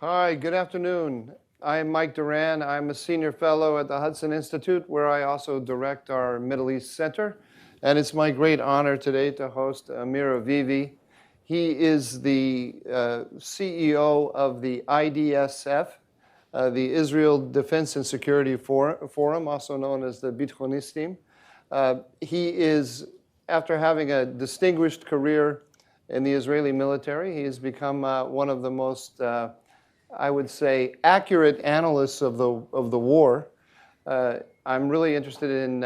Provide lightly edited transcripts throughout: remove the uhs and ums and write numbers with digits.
Hi, good afternoon. I'm Mike Doran. I'm a senior fellow at the Hudson Institute, where I also direct our Middle East Center. And it's my great honor today to host Amir Avivi. He is the CEO of the IDSF, the Israel Defense and Security Forum, also known as the Bitonistim. He is, after having a distinguished career in the Israeli military, he has become one of the most I would say, accurate analysts of the war. I'm really interested in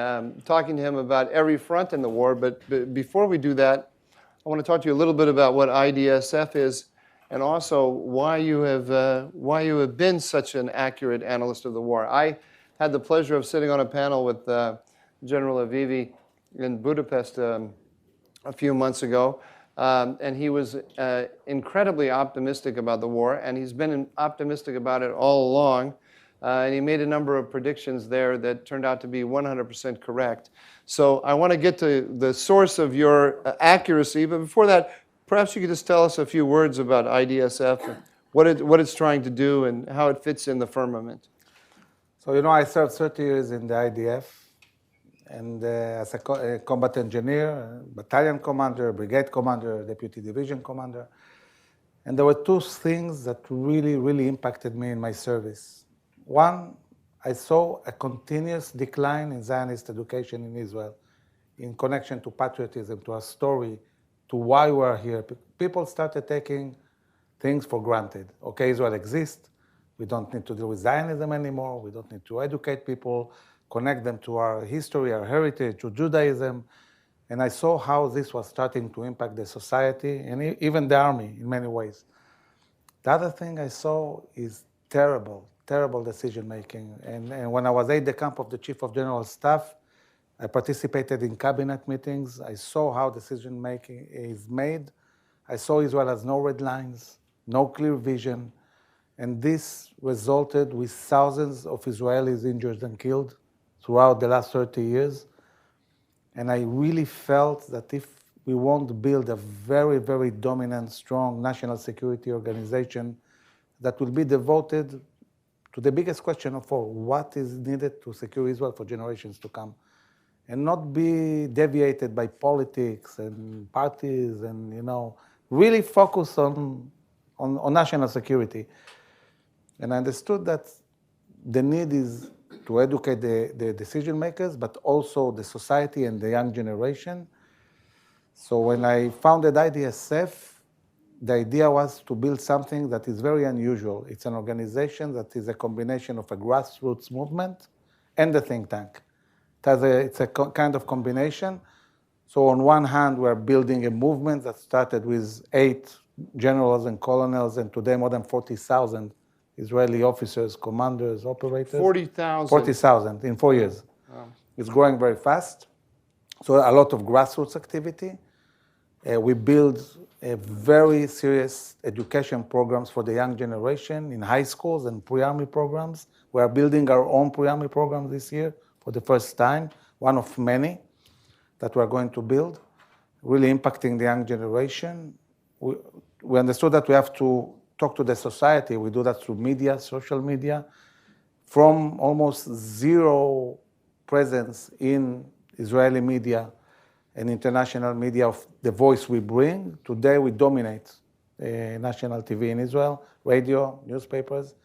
talking to him about every front in the war. But before we do that, I want to talk to you a little bit about what IDSF is, and also why you have been such an accurate analyst of the war. I had the pleasure of sitting on a panel with General Avivi in Budapest a few months ago. And he was incredibly optimistic about the war, and he's been optimistic about it all along. And he made a number of predictions there that turned out to be 100% correct. So I want to get to the source of your accuracy, but before that, perhaps you could just tell us a few words about IDSF, what it's trying to do, and how it fits in the firmament. So, I served 30 years in the IDF, and as a combat engineer, battalion commander, brigade commander, deputy division commander. And there were two things that really, really impacted me in my service. One, I saw a continuous decline in Zionist education in Israel in connection to patriotism, to our story, to why we are here. People started taking things for granted. Okay, Israel exists. We don't need to deal with Zionism anymore. We don't need to educate people, connect them to our history, our heritage, to Judaism. And I saw how this was starting to impact the society and even the army in many ways. The other thing I saw is terrible decision-making. And when I was aide-de-camp of the Chief of General Staff, I participated in cabinet meetings. I saw how decision-making is made. I saw Israel has no red lines, no clear vision. And this resulted with thousands of Israelis injured and killed throughout the last 30 years. And I really felt that if we want to build a very, very dominant, strong national security organization that will be devoted to the biggest question of all, what is needed to secure Israel for generations to come, and not be deviated by politics and parties and, really focus on national security. And I understood that the need is to educate the decision makers, but also the society and the young generation. So when I founded IDSF, the idea was to build something that is very unusual. It's an organization that is a combination of a grassroots movement and a think tank. It's a kind of combination. So on one hand, we're building a movement that started with 8 generals and colonels, and today more than 40,000 Israeli officers, commanders, operators. 40,000. 40,000 in 4 years. Wow. It's growing very fast. So a lot of grassroots activity. We build very serious education programs for the young generation in high schools and pre-army programs. We are building our own pre-army program this year for the first time, one of many that we're going to build, really impacting the young generation. We understood that we have to talk to the society. We do that through media, social media. From almost zero presence in Israeli media and international media of the voice we bring, today we dominate national TV in Israel, radio, newspapers.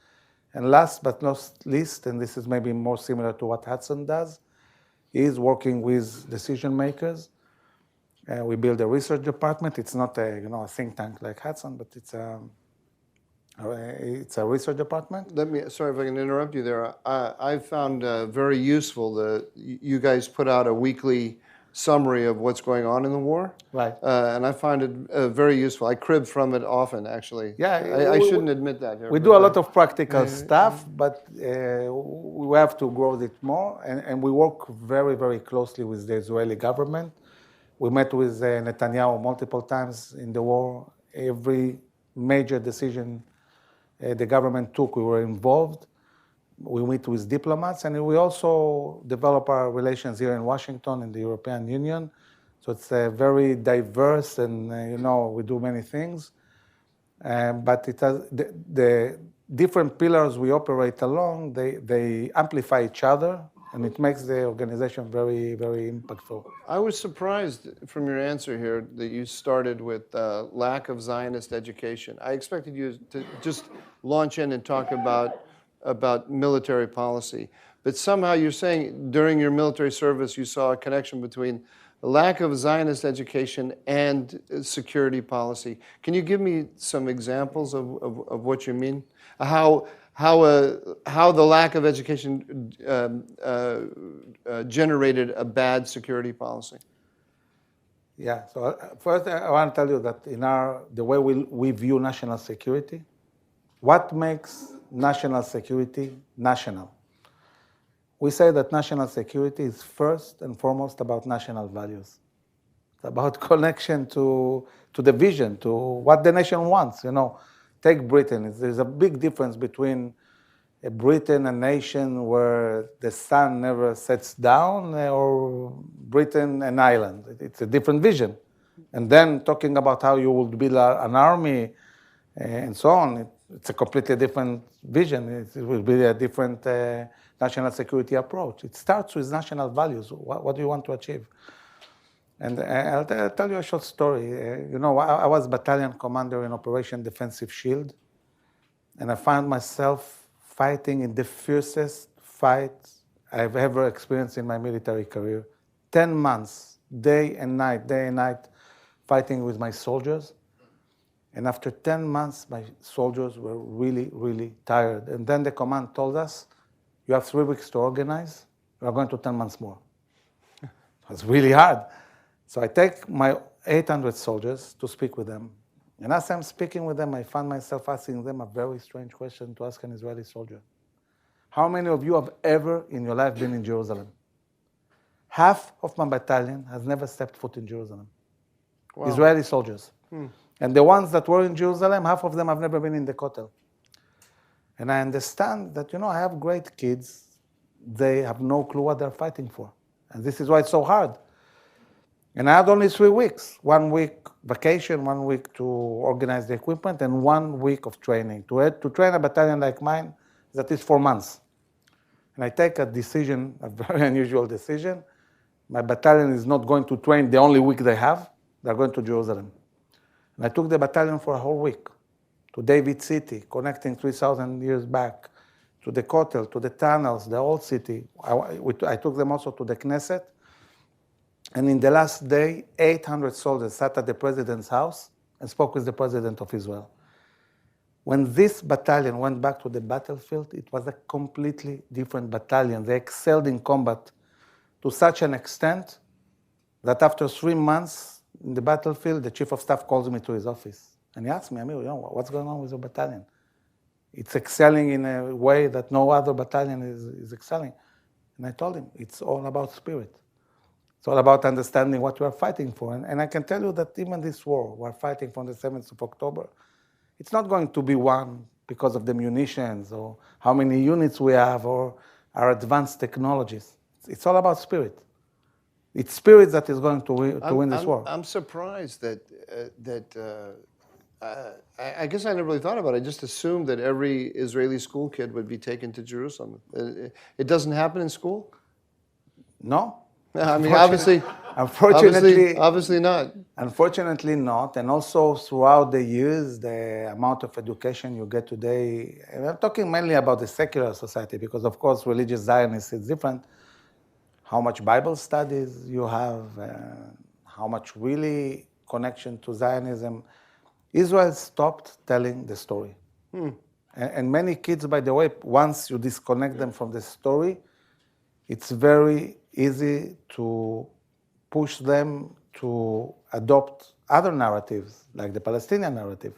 And last but not least, and this is maybe more similar to what Hudson does, is working with decision makers. We build a research department. It's not a think tank like Hudson, but it's a research department. Sorry if I can interrupt you there. I found very useful that you guys put out a weekly summary of what's going on in the war. Right. And I find it very useful. I crib from it often, actually. Yeah. I shouldn't admit that here. We do a lot of practical stuff, but we have to grow it more. And we work very, very closely with the Israeli government. We met with Netanyahu multiple times in the war. Every major decision the government took, we were involved. We meet with diplomats, and we also develop our relations here in Washington in the European Union. So it's very diverse, and we do many things. But it has different pillars we operate along, they amplify each other, and it makes the organization very, very impactful. I was surprised from your answer here that you started with lack of Zionist education. I expected you to just launch in and talk about military policy. But somehow you're saying during your military service you saw a connection between lack of Zionist education and security policy. Can you give me some examples of what you mean? How the lack of education generated a bad security policy? Yeah, so first I want to tell you that in the way we view national security, what makes national security national? We say that national security is first and foremost about national values. It's about connection to the vision, to what the nation wants. Take Britain. There's a big difference between Britain, a nation where the sun never sets down, or Britain, an island. It's a different vision. And then talking about how you would build an army and so on, it's a completely different vision. It will be a different national security approach. It starts with national values. What do you want to achieve? And I'll tell you a short story. I was battalion commander in Operation Defensive Shield, and I found myself fighting in the fiercest fight I've ever experienced in my military career. 10 months, day and night, fighting with my soldiers. And after 10 months, my soldiers were really, really tired. And then the command told us, you have 3 weeks to organize. We are going to 10 months more. It was really hard. So I take my 800 soldiers to speak with them. And as I'm speaking with them, I found myself asking them a very strange question to ask an Israeli soldier. How many of you have ever in your life been in Jerusalem? Half of my battalion has never stepped foot in Jerusalem. Wow. Israeli soldiers. And the ones that were in Jerusalem, half of them have never been in the Kotel. And I understand that, I have great kids. They have no clue what they're fighting for. And this is why it's so hard. And I had only 3 weeks, 1 week vacation, 1 week to organize the equipment, and 1 week of training. To train a battalion like mine, that is 4 months. And I take a decision, a very unusual decision. My battalion is not going to train the only week they have. They're going to Jerusalem. And I took the battalion for a whole week to David City, connecting 3,000 years back, to the Kotel, to the tunnels, the old city. I took them also to the Knesset. And in the last day, 800 soldiers sat at the president's house and spoke with the president of Israel. When this battalion went back to the battlefield, it was a completely different battalion. They excelled in combat to such an extent that after 3 months in the battlefield, the chief of staff calls me to his office. And he asked me, Amir, what's going on with your battalion? It's excelling in a way that no other battalion is excelling. And I told him, it's all about spirit. It's all about understanding what we are fighting for. And I can tell you that even this war we're fighting from the 7th of October, it's not going to be won because of the munitions or how many units we have or our advanced technologies. It's all about spirit. It's spirit that is going to win this war. I'm surprised that I guess I never really thought about it. I just assumed that every Israeli school kid would be taken to Jerusalem. It doesn't happen in school? No. I mean, obviously not. Unfortunately not. And also throughout the years, the amount of education you get today, and I'm talking mainly about the secular society, because of course religious Zionists is different. How much Bible studies you have, how much really connection to Zionism. Israel stopped telling the story. And many kids, by the way, once you disconnect them from the story, it's very easy to push them to adopt other narratives, like the Palestinian narrative.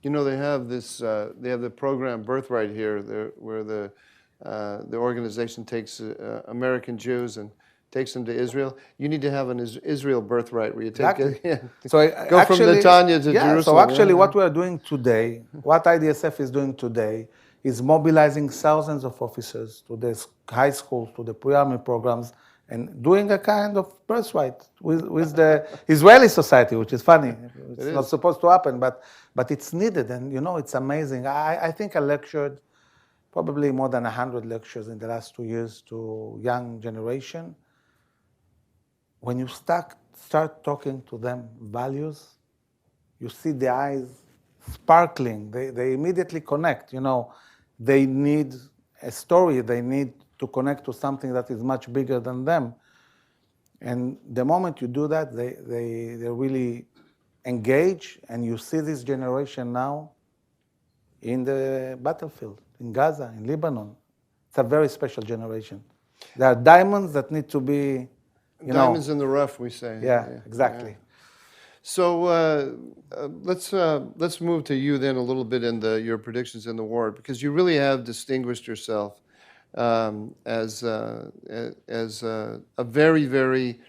They have this. They have the program Birthright here, where the organization takes American Jews and takes them to Israel. You need to have an Israel birthright where you take go from Netanya to Jerusalem. So actually what we are doing today, what IDSF is doing today, is mobilizing thousands of officers to the high schools, to the pre-army programs, and doing a kind of birthright with the Israeli society, which is funny. It's not supposed to happen, but it's needed, and it's amazing. I think I lectured probably more than 100 lectures in the last 2 years to young generation. When you start talking to them values, you see the eyes sparkling. They immediately connect. They need a story. They need to connect to something that is much bigger than them. And the moment you do that, they really engage, and you see this generation now in the battlefield, in Gaza, in Lebanon. It's a very special generation. There are diamonds that need to be, diamonds in the rough, we say. Yeah, exactly. Yeah. So let's move to you then a little bit in your predictions in the war, because you really have distinguished yourself as a very, very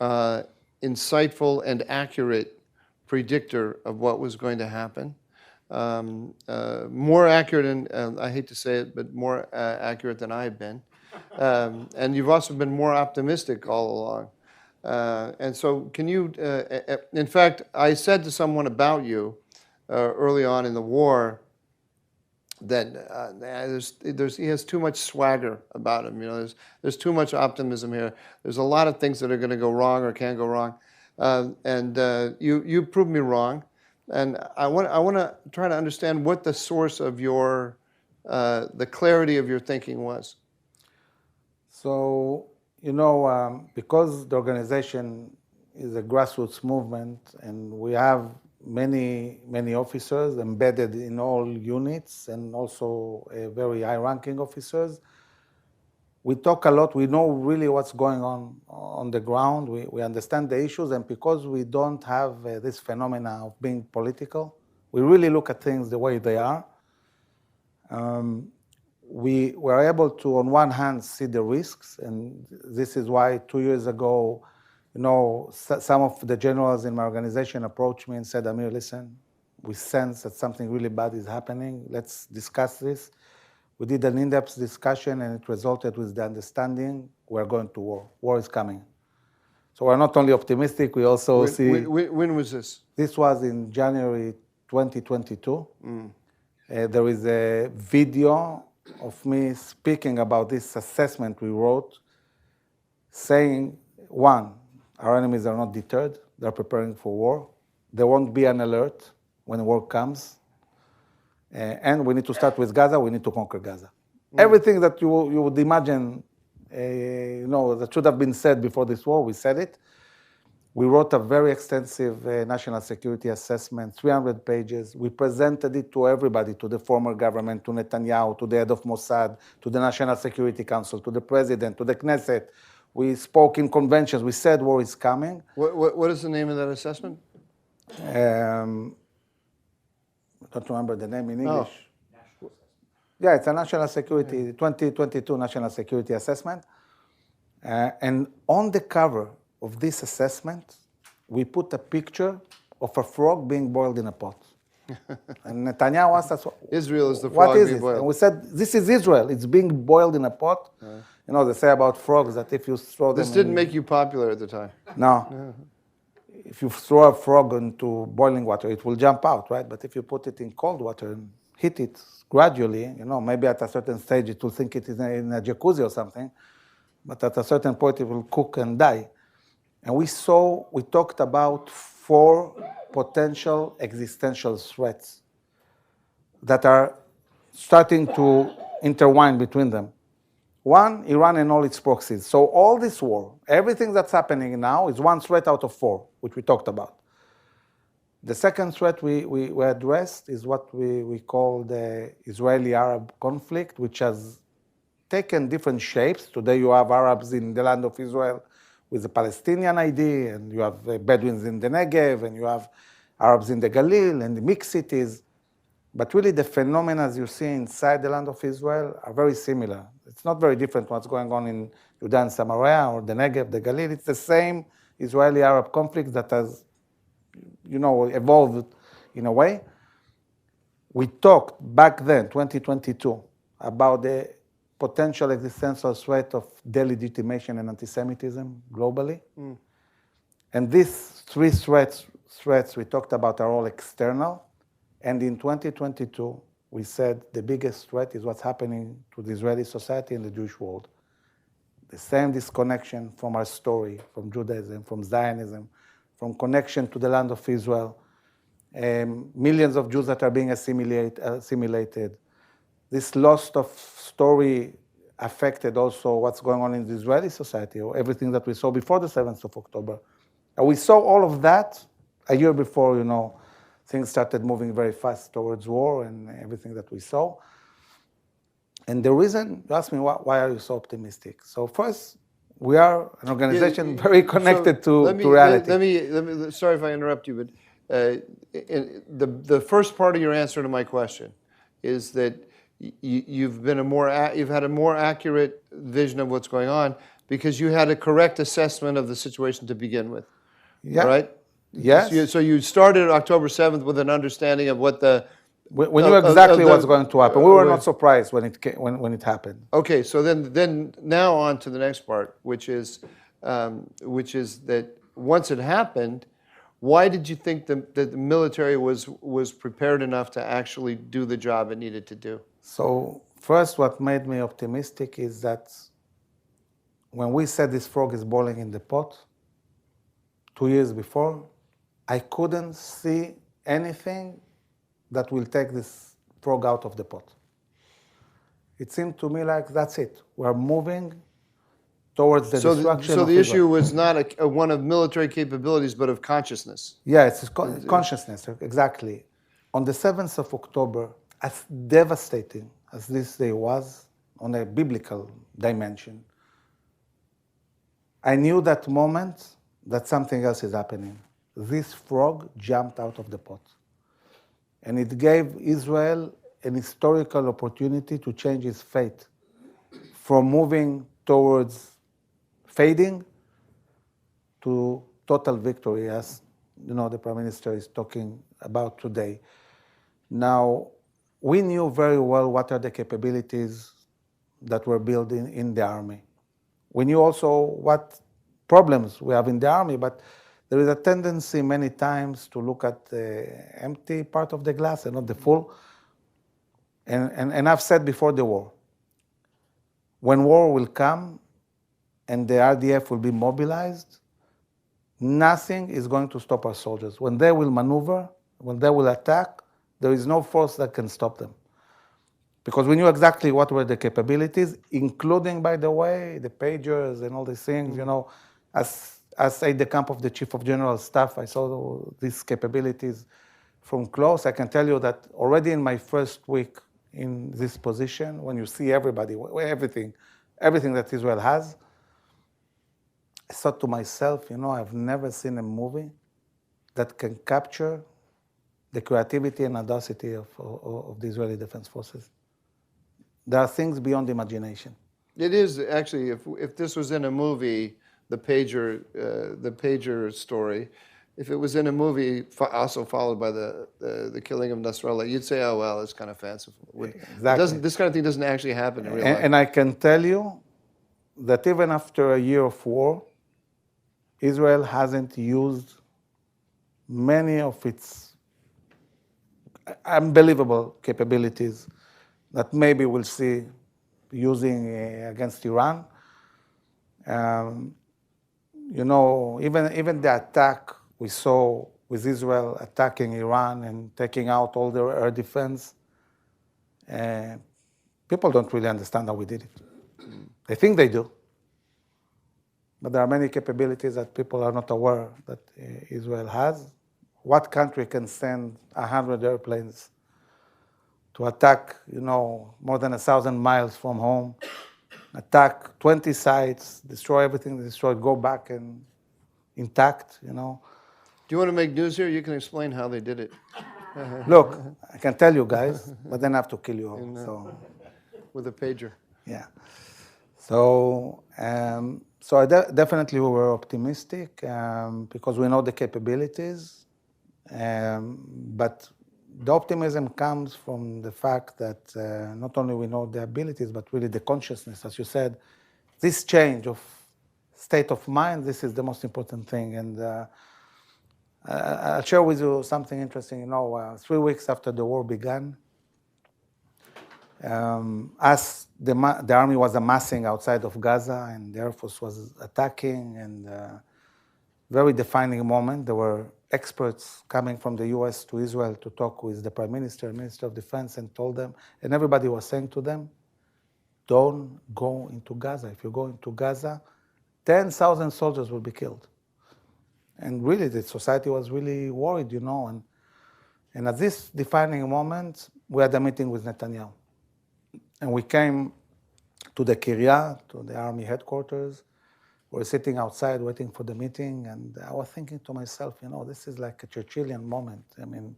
insightful and accurate predictor of what was going to happen. More accurate, and I hate to say it, but more accurate than I've been. And you've also been more optimistic all along. And so can you, in fact, I said to someone about you early on in the war that he has too much swagger about him. There's too much optimism here. There's a lot of things that are going to go wrong or can go wrong. And you proved me wrong. And I want to try to understand what the source of the clarity of your thinking was. So, because the organization is a grassroots movement, and we have many officers embedded in all units, and also very high-ranking officers, we talk a lot. We know really what's going on the ground. We understand the issues, and because we don't have this phenomena of being political, we really look at things the way they are. We were able to, on one hand, see the risks, and this is why 2 years ago, some of the generals in my organization approached me and said, Amir, listen, we sense that something really bad is happening. Let's discuss this. We did an in-depth discussion, and it resulted with the understanding we're going to war. War is coming. So we're not only optimistic, we also see... When was this? This was in January 2022. There is a video of me speaking about this assessment we wrote, saying, one, our enemies are not deterred. They're preparing for war. There won't be an alert when war comes. And we need to start with Gaza. We need to conquer Gaza. Everything that you would imagine, that should have been said before this war, we said it. We wrote a very extensive national security assessment, 300 pages. We presented it to everybody, to the former government, to Netanyahu, to the head of Mossad, to the National Security Council, to the president, to the Knesset. We spoke in conventions. We said war is coming. What is the name of that assessment? I don't remember the name in English. Oh. Yeah, it's a national security, 2022 national security assessment. And on the cover of this assessment, we put a picture of a frog being boiled in a pot. And Netanyahu asked us, Israel is the frog being boiled. And we said, this is Israel. It's being boiled in a pot. They say about frogs that if you throw them... This didn't make you popular at the time. No. If you throw a frog into boiling water, it will jump out, right? But if you put it in cold water and heat it gradually, maybe at a certain stage it will think it is in a jacuzzi or something, but at a certain point it will cook and die. And we talked about 4 potential existential threats that are starting to intertwine between them. One, Iran and all its proxies. So all this war, everything that's happening now is one threat out of 4, which we talked about. The second threat we addressed is what we call the Israeli-Arab conflict, which has taken different shapes. Today you have Arabs in the land of Israel with the Palestinian ID, and you have Bedouins in the Negev, and you have Arabs in the Galil and the mixed cities. But really the phenomena you see inside the land of Israel are very similar. It's not very different what's going on in Judah and Samaria or the Negev, the Galil. It's the same Israeli-Arab conflict that has, evolved in a way. We talked back then, 2022, about the potential existential threat of delegitimation and anti-Semitism globally. And these three threats we talked about are all external. And in 2022, we said the biggest threat is what's happening to the Israeli society and the Jewish world. The same disconnection from our story, from Judaism, from Zionism, from connection to the land of Israel, millions of Jews that are being assimilated. This loss of story affected also what's going on in the Israeli society, or everything that we saw before the 7th of October. And we saw all of that a year before, things started moving very fast towards war and everything that we saw. And the reason, you asked me, why are you so optimistic? So first, we are an organization very connected to reality. Let me, sorry if I interrupt you, but the first part of your answer to my question is that you've had a more accurate vision of what's going on because you had a correct assessment of the situation to begin with. Yeah. Right? Yes. So you started October 7th with an understanding of what we knew exactly what's going to happen. We were not surprised when it happened. Okay, so then now on to the next part, which is that once it happened, why did you think that the military was prepared enough to actually do the job it needed to do? So first, what made me optimistic is that when we said this frog is boiling in the pot 2 years before, I couldn't see anything that will take this frog out of the pot. It seemed to me like that's it. We're moving towards the destruction So of the Israel. issue was not one of military capabilities, but of consciousness. Yeah, it's consciousness, exactly. On the 7th of October, as devastating as this day was on a biblical dimension, I knew that moment that something else is happening. This frog jumped out of the pot. And it gave Israel an historical opportunity to change its fate from moving towards fading to total victory, as the Prime Minister is talking about today. Now, we knew very well what are the capabilities that were building in the army. We knew also what problems we have in the army, but there is a tendency many times to look at the empty part of the glass and not the full. And I've said before the war, when war will come and the RDF will be mobilized, nothing is going to stop our soldiers. When they will maneuver, when they will attack, there is no force that can stop them. Because we knew exactly what were the capabilities, including, by the way, the pagers and all these things. As aide-de-camp of the Chief of General Staff, I saw these capabilities from close. I can tell you that already in my first week in this position, when you see everybody, everything that Israel has, I thought to myself, I've never seen a movie that can capture the creativity and audacity of the Israeli Defense Forces. There are things beyond imagination. It is actually, if this was in a movie, the pager story, if it was in a movie also followed by the killing of Nasrallah, you'd say, oh, well, it's kind of fanciful. Exactly. This kind of thing doesn't actually happen in real life. And I can tell you that even after a year of war, Israel hasn't used many of its unbelievable capabilities that maybe we'll see using against Iran. Even the attack we saw with Israel attacking Iran and taking out all their air defense, people don't really understand how we did it. They think they do. But there are many capabilities that people are not aware that Israel has. What country can send 100 airplanes to attack, more than 1,000 miles from home, attack 20 sites, destroy everything destroyed, go back and intact, Do you want to make news here? You can explain how they did it. Look, I can tell you guys, but then I have to kill you all. With a pager. Yeah. So definitely we were optimistic because we know the capabilities, but the optimism comes from the fact that not only we know the abilities, but really the consciousness, as you said, this change of state of mind, this is the most important thing. And I'll share with you something interesting. 3 weeks after the war began, as the army was amassing outside of Gaza and the Air Force was attacking, and very defining moment, there were experts coming from the US to Israel to talk with the Prime Minister, Minister of Defense, and told them, and everybody was saying to them, don't go into Gaza. If you go into Gaza, 10,000 soldiers will be killed. And really, the society was really worried, and at this defining moment, we had a meeting with Netanyahu. And we came to the Kiryat, to the army headquarters. We were sitting outside waiting for the meeting, and I was thinking to myself, this is like a Churchillian moment. I mean,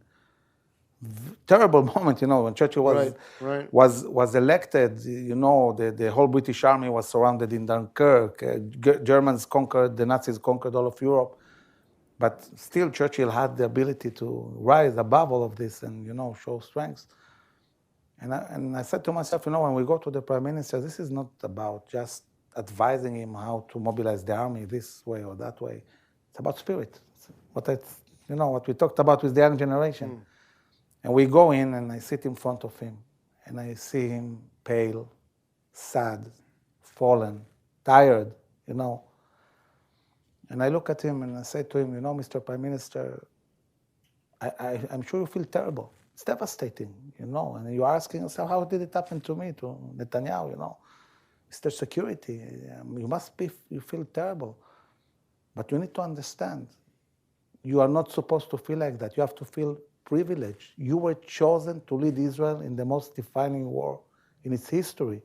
terrible moment, when Churchill was elected, the whole British army was surrounded in Dunkirk. The Nazis conquered all of Europe. But still, Churchill had the ability to rise above all of this and, show strength. And I said to myself, when we go to the Prime Minister, this is not about just advising him how to mobilize the army this way or that way. It's about spirit. What we talked about with the young generation. And we go in, and I sit in front of him, and I see him pale, sad, fallen, tired, And I look at him and I say to him, Mr. Prime Minister, I'm sure you feel terrible. It's devastating, And you're asking yourself, how did it happen to me, to Netanyahu, Mr. Security, you feel terrible. But you need to understand, you are not supposed to feel like that. You have to feel privileged. You were chosen to lead Israel in the most defining war in its history.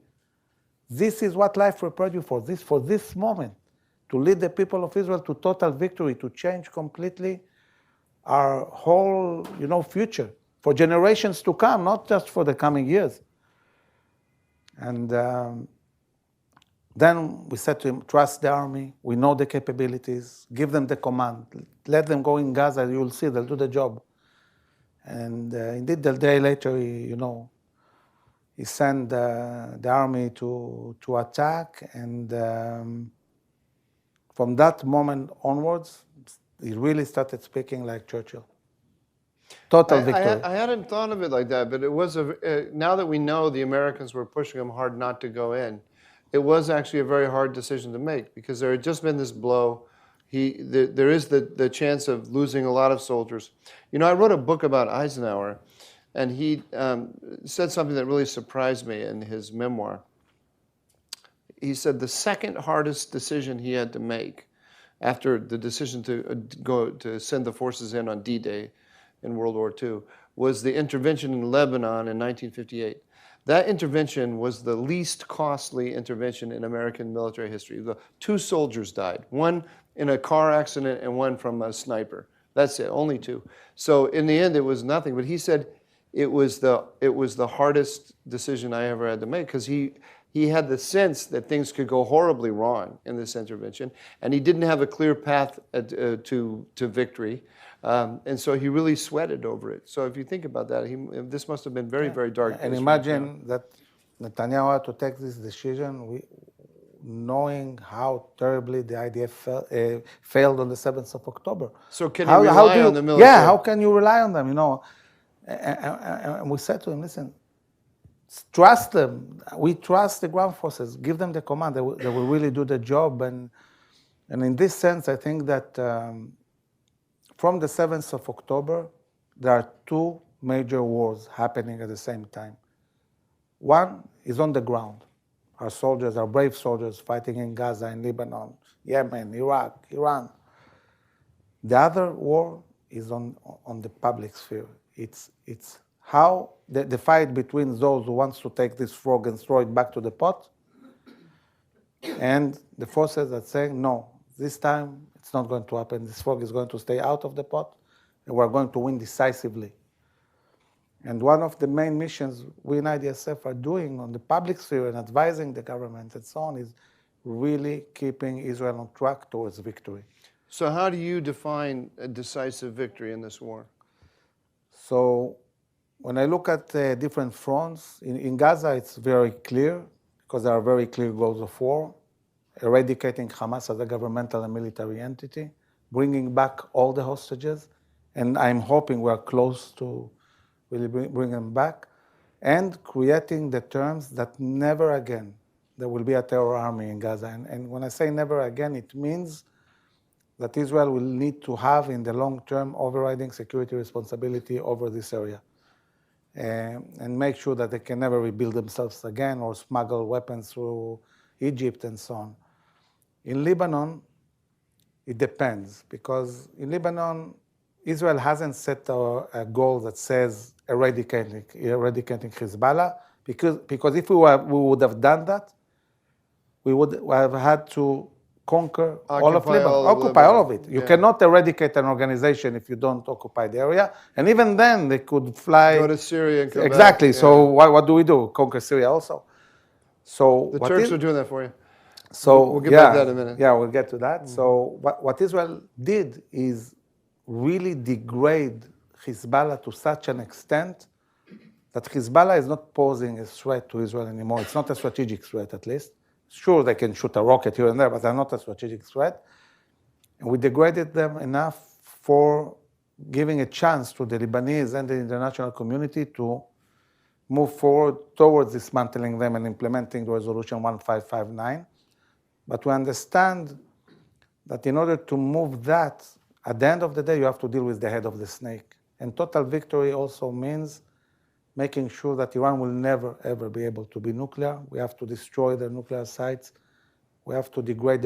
This is what life prepared you for this moment, to lead the people of Israel to total victory, to change completely our whole, future for generations to come, not just for the coming years. And then we said to him, trust the army. We know the capabilities. Give them the command. Let them go in Gaza. You will see they'll do the job. And indeed, the day later, he sent the army to attack. And from that moment onwards, he really started speaking like Churchill. Total victory. I hadn't thought of it like that, but it was now that we know the Americans were pushing him hard not to go in, it was actually a very hard decision to make, because there had just been this blow. There is the chance of losing a lot of soldiers. I wrote a book about Eisenhower, and he said something that really surprised me in his memoir. He said the second hardest decision he had to make after the decision to send the forces in on D-Day in World War II was the intervention in Lebanon in 1958. That intervention was the least costly intervention in American military history. 2 soldiers died, one in a car accident and one from a sniper. That's it, only 2. So in the end, it was nothing. But he said it was the hardest decision I ever had to make, because he had the sense that things could go horribly wrong in this intervention, and he didn't have a clear path to victory. And so he really sweated over it. So if you think about that, this must have been very, very dark. And imagine that Netanyahu had to take this decision, knowing how terribly the IDF failed on the 7th of October. So can you rely on the military? Yeah, how can you rely on them? And we said to him, listen, trust them. We trust the ground forces. Give them the command. They will really do the job. And in this sense, I think that from the 7th of October, there are 2 major wars happening at the same time. One is on the ground. Our soldiers, our brave soldiers fighting in Gaza, in Lebanon, Yemen, Iraq, Iran. The other war is on the public sphere. It's how the fight between those who wants to take this frog and throw it back to the pot, and the forces that saying, no, this time it's not going to happen. This frog is going to stay out of the pot, and we're going to win decisively. And one of the main missions we in IDSF are doing on the public sphere and advising the government and so on is really keeping Israel on track towards victory. So how do you define a decisive victory in this war? So when I look at different fronts, in Gaza it's very clear because there are very clear goals of war, eradicating Hamas as a governmental and military entity, bringing back all the hostages, and I'm hoping we're close to really bring them back, and creating the terms that never again there will be a terror army in Gaza. And when I say never again, it means that Israel will need to have in the long term overriding security responsibility over this area. And make sure that they can never rebuild themselves again or smuggle weapons through Egypt and so on. In Lebanon, it depends, because in Lebanon, Israel hasn't set a goal that says eradicating Hezbollah, because if we would have done that, we would have had to conquer all of Lebanon, occupy all of it. You cannot eradicate an organization if you don't occupy the area. And even then, they could fly. Go to Syria and come exactly. back. So what do we do? Conquer Syria also. So the Turks are doing that for you. So we'll get back to that in a minute. Yeah, we'll get to that. So what Israel did is really degrade Hezbollah to such an extent that Hezbollah is not posing a threat to Israel anymore. It's not a strategic threat, at least. Sure, they can shoot a rocket here and there, but they're not a strategic threat. And we degraded them enough for giving a chance to the Lebanese and the international community to move forward towards dismantling them and implementing the Resolution 1559. But we understand that in order to move that, at the end of the day, you have to deal with the head of the snake. And total victory also means making sure that Iran will never, ever be able to be nuclear. We have to destroy their nuclear sites. We have to degrade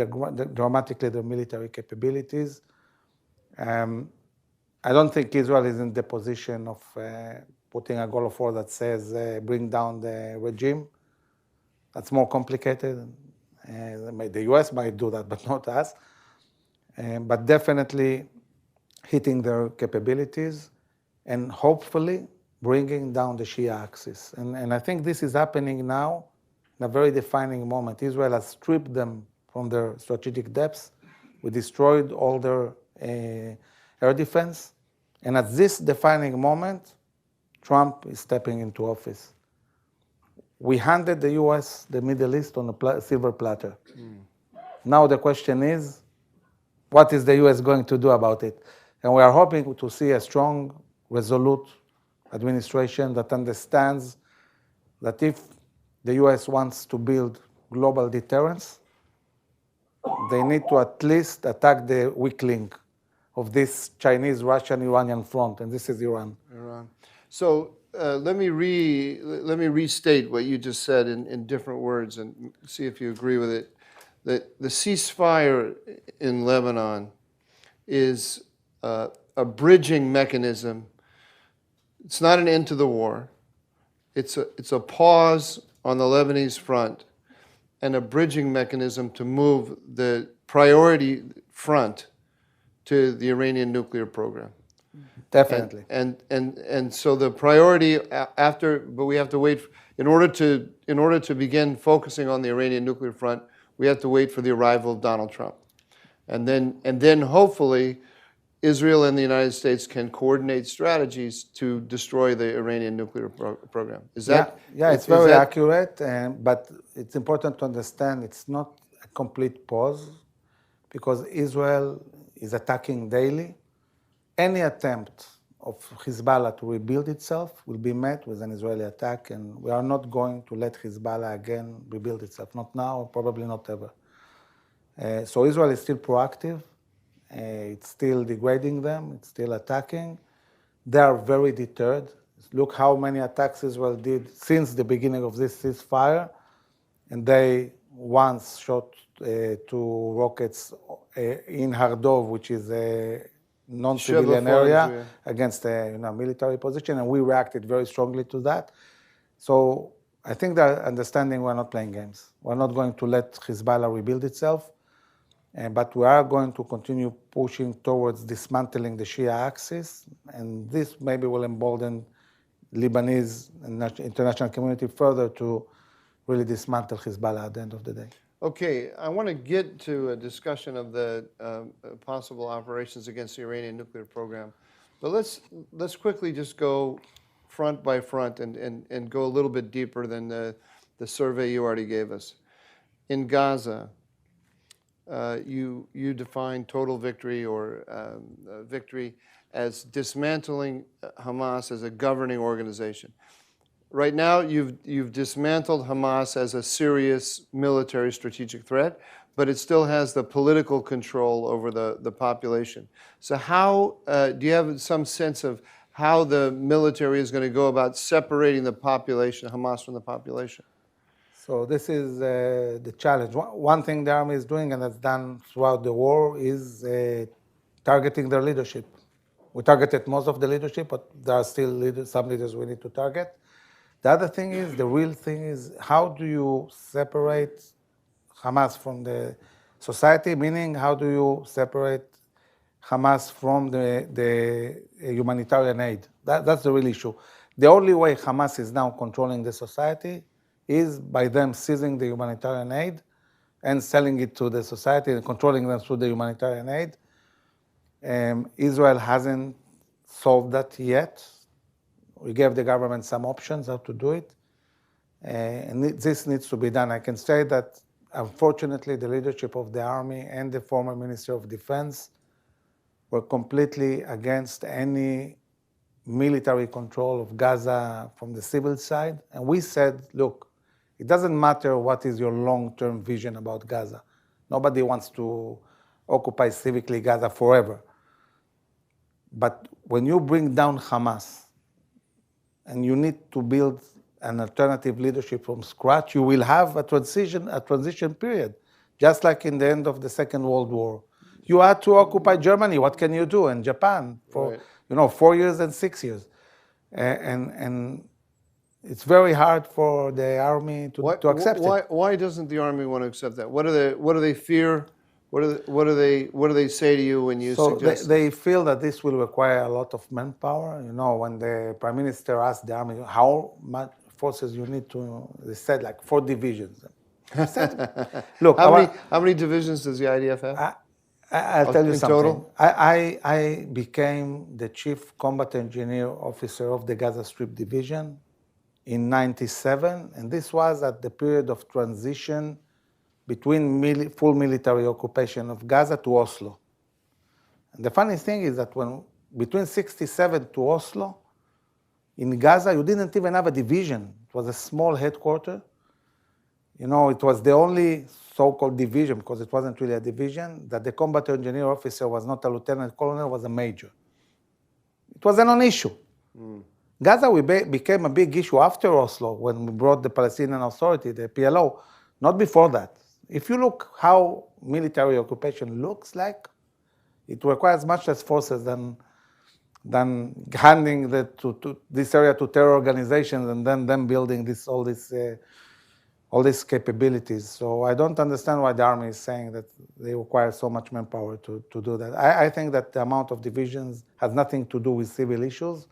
dramatically their military capabilities. I don't think Israel is in the position of putting a goal of war that says bring down the regime. That's more complicated. The US might do that, but not us. But definitely hitting their capabilities and hopefully bringing down the Shia axis. And I think this is happening now in a very defining moment. Israel has stripped them from their strategic depths. We destroyed all their air defense. And at this defining moment, Trump is stepping into office. We handed the US the Middle East on a silver platter. Now the question is, what is the US going to do about it? And we are hoping to see a strong, resolute administration that understands that if the US wants to build global deterrence, they need to at least attack the weak link of this Chinese, Russian, Iranian front, and this is Iran. So let me restate what you just said in different words and see if you agree with it. That the ceasefire in Lebanon is a bridging mechanism. It's not an end to the war. It's a pause on the Lebanese front and a bridging mechanism to move the priority front to the Iranian nuclear program. Definitely. And so the priority after, but we have to wait in order to begin focusing on the Iranian nuclear front. We have to wait for the arrival of Donald Trump, and then hopefully Israel and the United States can coordinate strategies to destroy the Iranian nuclear program. Is that? Yeah, it's very accurate, but it's important to understand it's not a complete pause because Israel is attacking daily. Any attempt of Hezbollah to rebuild itself will be met with an Israeli attack, and we are not going to let Hezbollah again rebuild itself. Not now, probably not ever. So Israel is still proactive. It's still degrading them. It's still attacking. They are very deterred. Look how many attacks Israel did since the beginning of this ceasefire, and they once shot 2 rockets in Hardov, which is a non-civilian area, against a military position, and we reacted very strongly to that. So I think they're understanding we're not playing games. We're not going to let Hezbollah rebuild itself, but we are going to continue pushing towards dismantling the Shia axis, and this maybe will embolden Lebanese and international community further to really dismantle Hezbollah at the end of the day. Okay, I want to get to a discussion of the possible operations against the Iranian nuclear program, but let's quickly just go front by front and go a little bit deeper than the survey you already gave us. In Gaza, you define total victory or victory as dismantling Hamas as a governing organization. Right now, you've dismantled Hamas as a serious military strategic threat, but it still has the political control over the population. So how, do you have some sense of how the military is going to go about separating the population, Hamas from the population? So this is the challenge. One thing the army is doing, and that's done throughout the war, is targeting their leadership. We targeted most of the leadership, but there are still some leaders we need to target. The other thing is, the real thing is, how do you separate Hamas from the society? Meaning, how do you separate Hamas from the humanitarian aid? That's the real issue. The only way Hamas is now controlling the society is by them seizing the humanitarian aid and selling it to the society and controlling them through the humanitarian aid. Israel hasn't solved that yet. We gave the government some options how to do it, and this needs to be done. I can say that, unfortunately, the leadership of the army and the former Minister of Defense were completely against any military control of Gaza from the civil side. And we said, look, it doesn't matter what is your long-term vision about Gaza. Nobody wants to occupy civically Gaza forever. But when you bring down Hamas, and you need to build an alternative leadership from scratch, you will have a transition period, just like in the end of the Second World War. You had to occupy Germany. What can you do? And Japan for 4 years and 6 years, and it's very hard for the army to accept it. Why doesn't the army want to accept that? What do they fear? What do they say to you when you suggest? So they feel that this will require a lot of manpower. When the prime minister asked the army how much forces you need to, they said like 4 divisions. I said, look, how many divisions does the IDF have? I'll tell you in something. Total? I became the chief combat engineer officer of the Gaza Strip Division in '97, and this was at the period of transition between full military occupation of Gaza to Oslo. And the funny thing is that between '67 to Oslo, in Gaza, you didn't even have a division. It was a small headquarters. It was the only so-called division, because it wasn't really a division, that the combat engineer officer was not a lieutenant colonel, was a major. It was a non-issue. Gaza became a big issue after Oslo, when we brought the Palestinian Authority, the PLO, not before that. If you look how military occupation looks like, it requires much less forces than handing this area to terror organizations and then them building all these capabilities. So I don't understand why the army is saying that they require so much manpower to do that. I think that the amount of divisions has nothing to do with civil issues,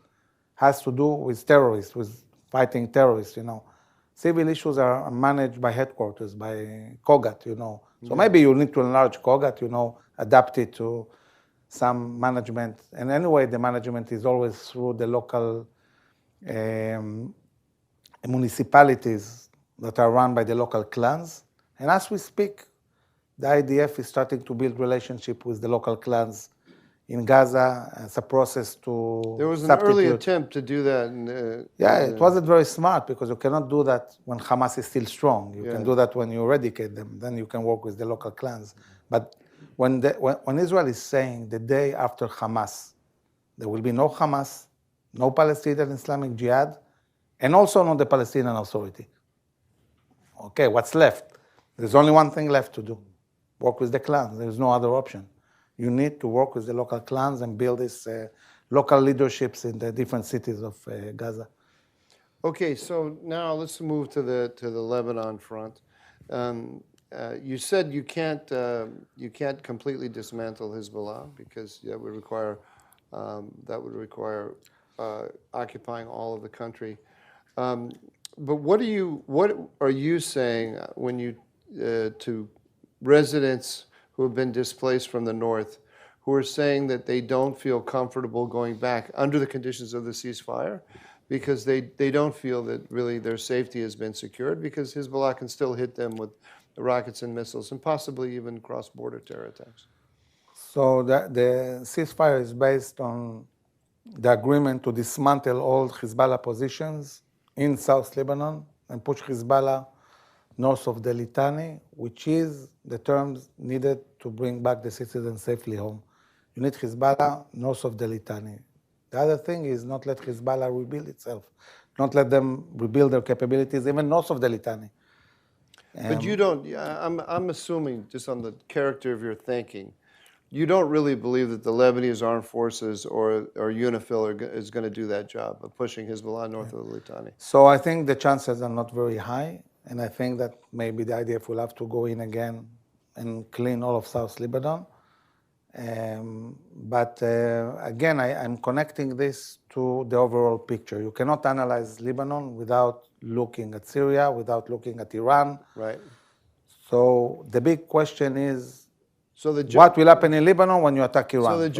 has to do with terrorists, with fighting terrorists, Civil issues are managed by headquarters, by COGAT, So maybe you need to enlarge COGAT, adapt it to some management. And anyway, the management is always through the local municipalities that are run by the local clans. And as we speak, the IDF is starting to build relationship with the local clans in Gaza as a process to There was an early attempt to do that. It wasn't very smart, because you cannot do that when Hamas is still strong. You can do that when you eradicate them. Then you can work with the local clans. But when Israel is saying the day after Hamas, there will be no Hamas, no Palestinian Islamic Jihad, and also not the Palestinian Authority. Okay, what's left? There's only one thing left to do. Work with the clans. There's no other option. You need to work with the local clans and build these local leaderships in the different cities of Gaza. Okay, so now let's move to the Lebanon front. You said you can't completely dismantle Hezbollah, because that would require occupying all of the country. But what are you saying when you to residents who have been displaced from the north, who are saying that they don't feel comfortable going back under the conditions of the ceasefire, because they don't feel that really their safety has been secured, because Hezbollah can still hit them with rockets and missiles and possibly even cross-border terror attacks. So the ceasefire is based on the agreement to dismantle all Hezbollah positions in South Lebanon and push Hezbollah north of the Litani, which is the terms needed to bring back the citizens safely home. You need Hezbollah north of the Litani. The other thing is not let Hezbollah rebuild itself, not let them rebuild their capabilities even north of the Litani. But you don't, I'm assuming, just on the character of your thinking, you don't really believe that the Lebanese armed forces or UNIFIL is going to do that job of pushing Hezbollah north of the Litani. So I think the chances are not very high, and I think that maybe the IDF will have to go in again and clean all of South Lebanon. But again, I'm connecting this to the overall picture. You cannot analyze Lebanon without looking at Syria, without looking at Iran. Right. So the big question is, so what will happen in Lebanon when you attack Iran?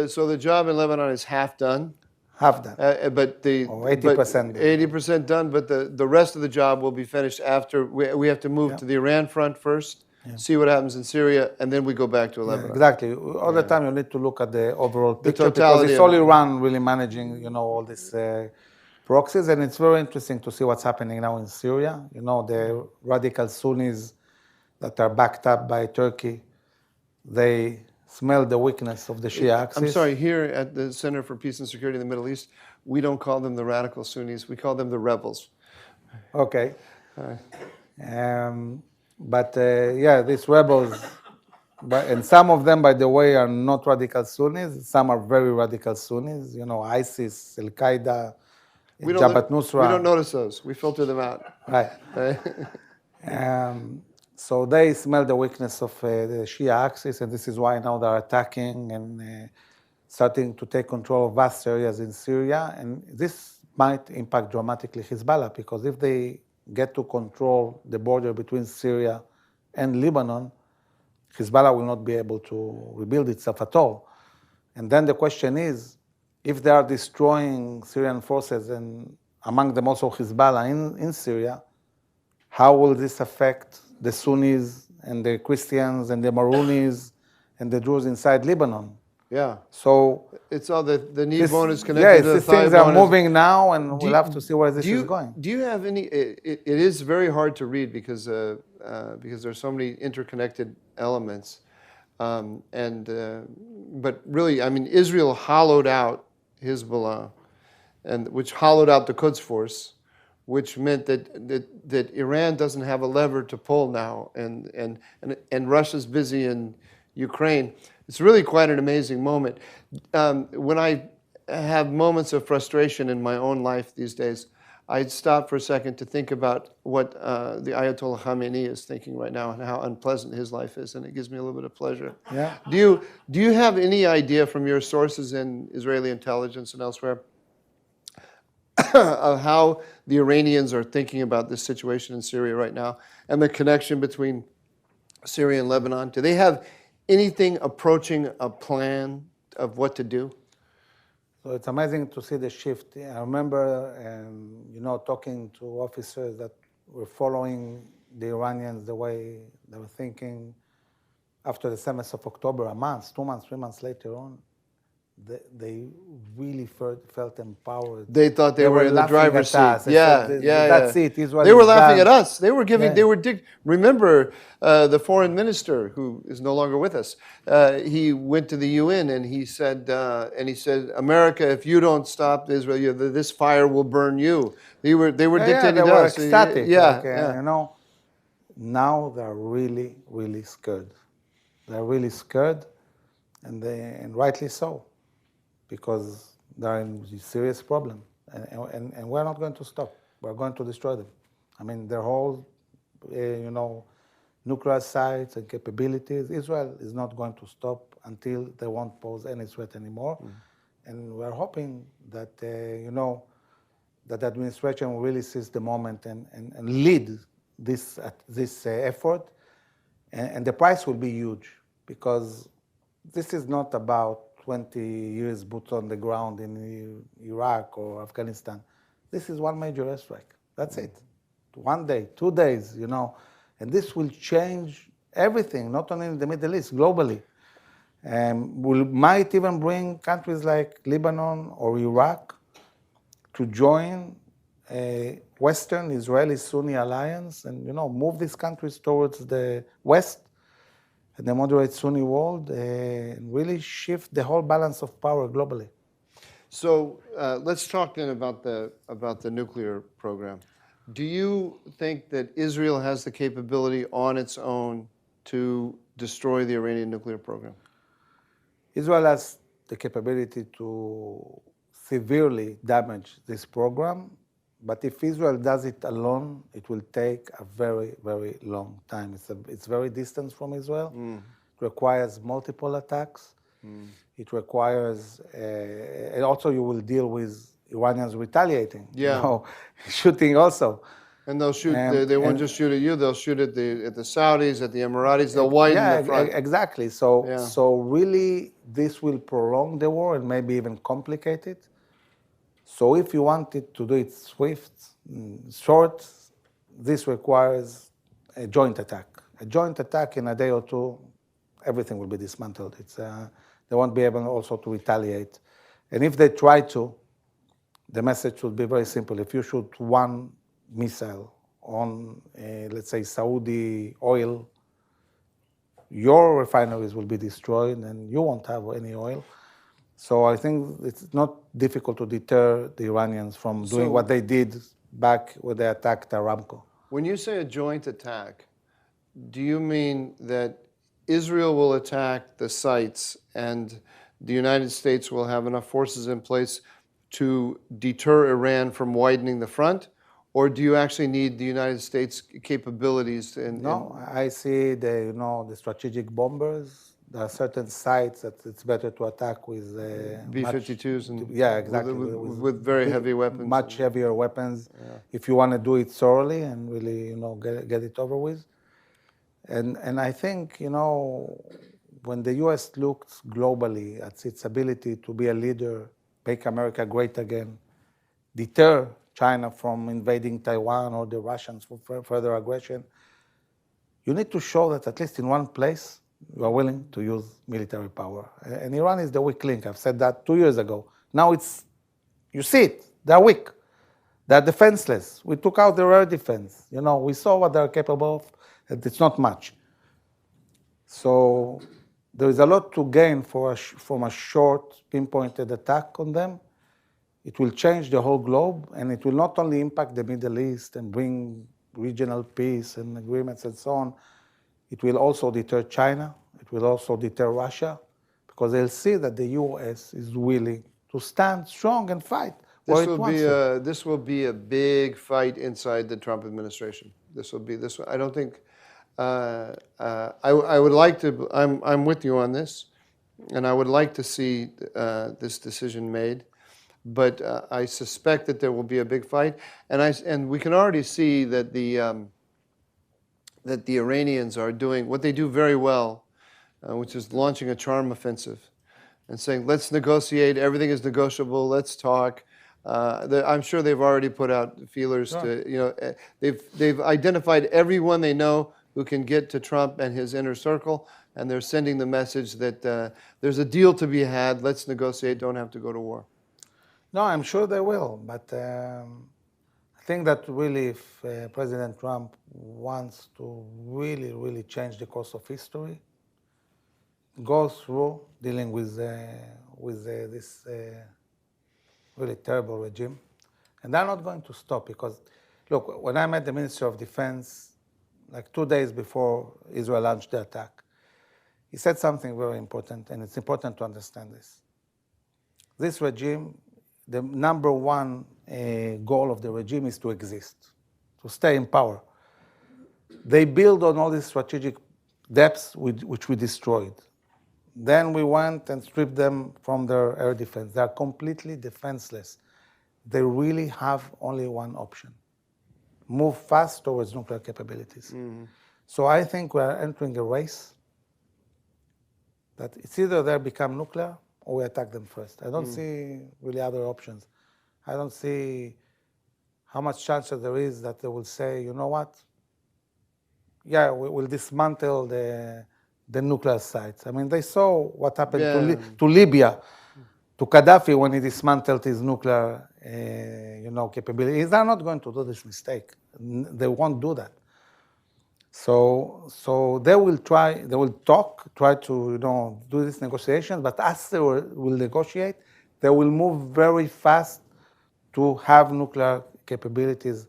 So the job in Lebanon is half done. Half done. But 80% done. 80% done, but the rest of the job will be finished after we have to move to the Iran front first. See what happens in Syria, and then we go back to Lebanon. Exactly. All the time you need to look at the overall picture, totality because it's all Iran really managing, all these proxies, and it's very interesting to see what's happening now in Syria. The radical Sunnis that are backed up by Turkey, they smell the weakness of the Shia axis. I'm sorry, here at the Center for Peace and Security in the Middle East, we don't call them the radical Sunnis, we call them the rebels. Okay. But these rebels, and some of them, by the way, are not radical Sunnis. Some are very radical Sunnis. ISIS, Al Qaeda, Jabhat Nusra. We don't notice those. We filter them out. Right. So they smell the weakness of the Shia axis, and this is why now they're attacking and starting to take control of vast areas in Syria. And this might impact dramatically Hezbollah, because if they get to control the border between Syria and Lebanon, Hezbollah will not be able to rebuild itself at all. And then the question is, if they are destroying Syrian forces, and among them also Hezbollah in Syria, how will this affect the Sunnis and the Christians and the Maronis and the Druze inside Lebanon? Yeah. So it's all the knee bone is connected to the thigh bone. Things are moving now, and we'll have to see where this is going. Do you have any? It is very hard to read because there's so many interconnected elements, but really, I mean, Israel hollowed out Hezbollah, which hollowed out the Quds force, which meant that Iran doesn't have a lever to pull now, and Russia's busy in Ukraine. It's really quite an amazing moment. When I have moments of frustration in my own life these days, I stop for a second to think about what the Ayatollah Khamenei is thinking right now and how unpleasant his life is, and it gives me a little bit of pleasure. Yeah. Do you have any idea from your sources in Israeli intelligence and elsewhere of how the Iranians are thinking about this situation in Syria right now and the connection between Syria and Lebanon? Do they have anything approaching a plan of what to do? So it's amazing to see the shift. I remember, talking to officers that were following the Iranians the way they were thinking after the 7th of October, a month, 2 months, 3 months later on. They really felt empowered. They thought they were in the driver's seat. That's it. Israel they were laughing at us. They were remember the foreign minister, who is no longer with us. He went to the UN and he said, America, if you don't stop Israel, this fire will burn you. They were dictating to us. Ecstatic. Now they're really, really scared. They're really scared, and rightly so, because they're in a serious problem, and we're not going to stop. We're going to destroy them. I mean, their whole, nuclear sites and capabilities. Israel is not going to stop until they won't pose any threat anymore. And we're hoping that, that the administration will really seize the moment and lead this effort. And the price will be huge, because this is not about 20 years boots on the ground in Iraq or Afghanistan. this is one major airstrike. That's it. 1 day, 2 days, and this will change everything, not only in the Middle East, globally. Might even bring countries like Lebanon or Iraq to join a Western Israeli-Sunni alliance and move these countries towards the West and the moderate Sunni world and really shift the whole balance of power globally. So let's talk then about the nuclear program. Do you think that Israel has the capability on its own to destroy the Iranian nuclear program? Israel has the capability to severely damage this program, but if Israel does it alone, it will take a very, very long time. It's very distant from Israel. It requires multiple attacks. It requires, and also you will deal with Iranians retaliating, shooting also. And they'll shoot. They won't just shoot at you. They'll shoot at the Saudis, at the Emiratis. They'll widen the front. Exactly. So really, this will prolong the war and maybe even complicate it. So if you wanted to do it swift, short, this requires a joint attack. A joint attack in a day or two, everything will be dismantled. They won't be able also to retaliate. And if they try to, the message would be very simple. If you shoot one missile on, let's say, Saudi oil, your refineries will be destroyed and you won't have any oil. So I think it's not difficult to deter the Iranians from doing what they did back when they attacked Aramco. When you say a joint attack, do you mean that Israel will attack the sites and the United States will have enough forces in place to deter Iran from widening the front? Or do you actually need the United States capabilities? No, I see the strategic bombers. There are certain sites that it's better to attack with B-52s and exactly, with very heavy weapons. Much heavier weapons, if you want to do it thoroughly and really get it over with. And I think when the U.S. looks globally at its ability to be a leader, make America great again, deter China from invading Taiwan or the Russians for further aggression, you need to show that at least in one place you are willing to use military power. And Iran is the weak link. I've said that 2 years ago. Now you see it. They're weak. They're defenseless. We took out their air defense. We saw what they're capable of, and it's not much. So there is a lot to gain from a short, pinpointed attack on them. It will change the whole globe, and it will not only impact the Middle East and bring regional peace and agreements and so on, it will also deter China. It will also deter Russia, because they'll see that the U.S. is willing to stand strong and fight. This will be a big fight inside the Trump administration. I don't think. I would like to. I'm with you on this, and I would like to see this decision made. But I suspect that there will be a big fight, and we can already see that the Iranians are doing what they do very well, which is launching a charm offensive, and saying, "Let's negotiate. Everything is negotiable. Let's talk." I'm sure they've already put out feelers to, they've identified everyone they know who can get to Trump and his inner circle, and they're sending the message that there's a deal to be had. Let's negotiate. Don't have to go to war. No, I'm sure they will, but I think that really if President Trump wants to really, really change the course of history, go through dealing with this really terrible regime. And they're not going to stop because, look, when I met the Minister of Defense, like 2 days before Israel launched the attack, he said something very important, and it's important to understand this. This regime, the number one goal of the regime is to exist, to stay in power. They build on all these strategic depths which we destroyed. Then we went and stripped them from their air defense. They are completely defenseless. They really have only one option: move fast towards nuclear capabilities. Mm-hmm. So I think we are entering a race that it's either they become nuclear or we attack them first. I don't see really other options. I don't see how much chance there is that they will say, you know what? Yeah, we'll dismantle the nuclear sites. I mean, they saw what happened to Libya, to Gaddafi when he dismantled his nuclear, capabilities. They're not going to do this mistake. They won't do that. So they will try to do this negotiation, but as they will negotiate, they will move very fast to have nuclear capabilities.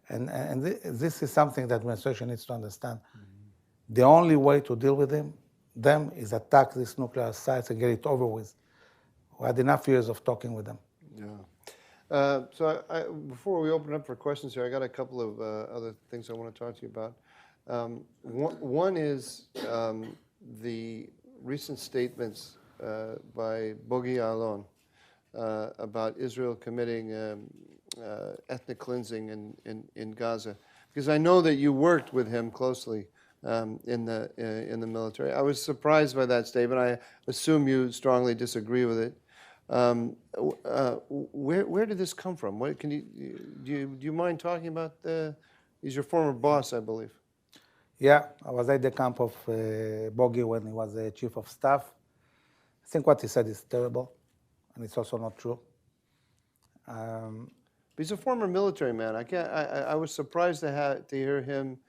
And this is something that administration needs to understand. The only way to deal with them is attack these nuclear sites and get it over with. We had enough years of talking with them. Yeah. So before we open up for questions here, I got a couple of other things I want to talk to you about. One is the recent statements by Bogi Alon about Israel committing ethnic cleansing in Gaza, because I know that you worked with him closely in the military. I was surprised by that statement. I assume you strongly disagree with it. Where did this come from? What can do you mind talking about he's your former boss, I believe. Yeah, I was at the camp of Bogi when he was the chief of staff. I think what he said is terrible, and it's also not true. He's a former military man. I was surprised to hear him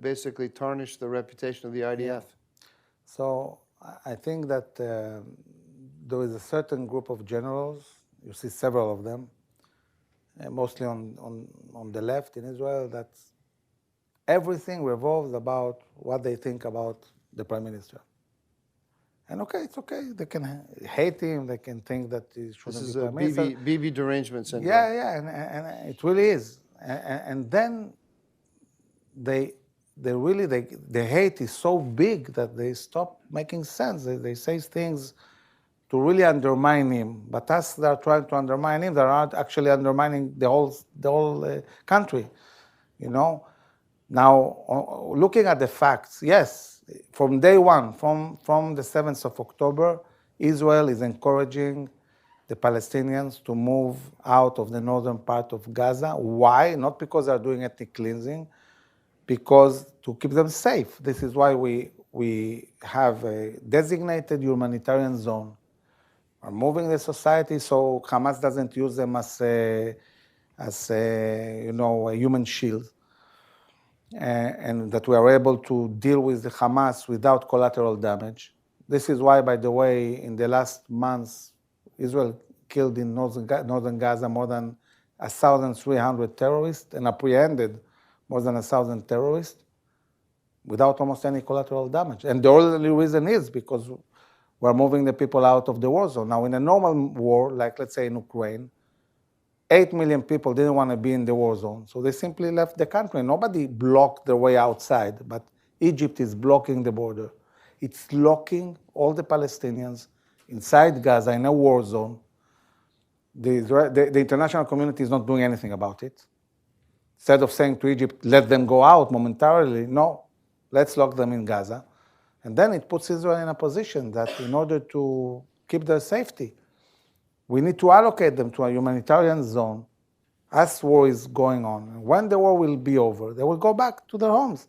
basically tarnish the reputation of the IDF. Yeah. So I think that there is a certain group of generals. You see several of them, mostly on the left in Israel, that everything revolves about what they think about the prime minister. And okay, it's okay. They can hate him. They can think that he shouldn't be prime minister. This is a BB derangement syndrome. Yeah, and it really is. And then the hate is so big that they stop making sense. They say things to really undermine him. But as they're trying to undermine him, they're not actually undermining the whole country. Now, looking at the facts, yes, from day one, from the 7th of October, Israel is encouraging the Palestinians to move out of the northern part of Gaza. Why? Not because they're doing ethnic cleansing, because to keep them safe. This is why we have a designated humanitarian zone. We're moving the society so Hamas doesn't use them as a human shield. And that we are able to deal with the Hamas without collateral damage. This is why, by the way, in the last months, Israel killed in northern Gaza more than 1,300 terrorists and apprehended more than 1,000 terrorists without almost any collateral damage. And the only reason is because we're moving the people out of the war zone. Now, in a normal war, like let's say in Ukraine, 8 million people didn't want to be in the war zone, so they simply left the country. Nobody blocked their way outside, but Egypt is blocking the border. It's locking all the Palestinians inside Gaza in a war zone. The international community is not doing anything about it. Instead of saying to Egypt, let them go out momentarily, no, let's lock them in Gaza. And then it puts Israel in a position that in order to keep their safety, we need to allocate them to a humanitarian zone as war is going on. And when the war will be over, they will go back to their homes.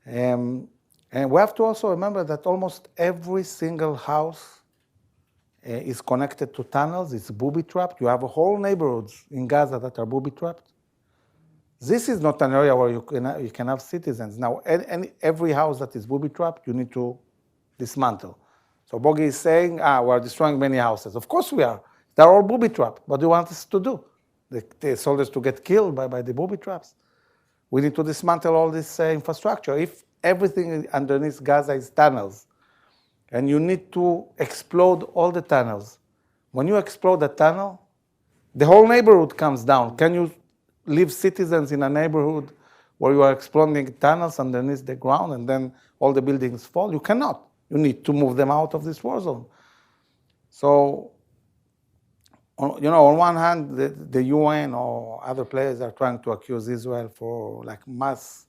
And we have to also remember that almost every single house is connected to tunnels. It's booby-trapped. You have whole neighborhoods in Gaza that are booby-trapped. This is not an area where you can have citizens. Now, every house that is booby-trapped, you need to dismantle. So Bogi is saying, we're destroying many houses. Of course we are. They're all booby-trapped. What do you want us to do? The soldiers to get killed by the booby-traps? We need to dismantle all this infrastructure. If everything underneath Gaza is tunnels, and you need to explode all the tunnels, when you explode a tunnel, the whole neighborhood comes down. Can you leave citizens in a neighborhood where you are exploding tunnels underneath the ground and then all the buildings fall? You cannot. You need to move them out of this war zone. So, on one hand, the UN or other players are trying to accuse Israel for mass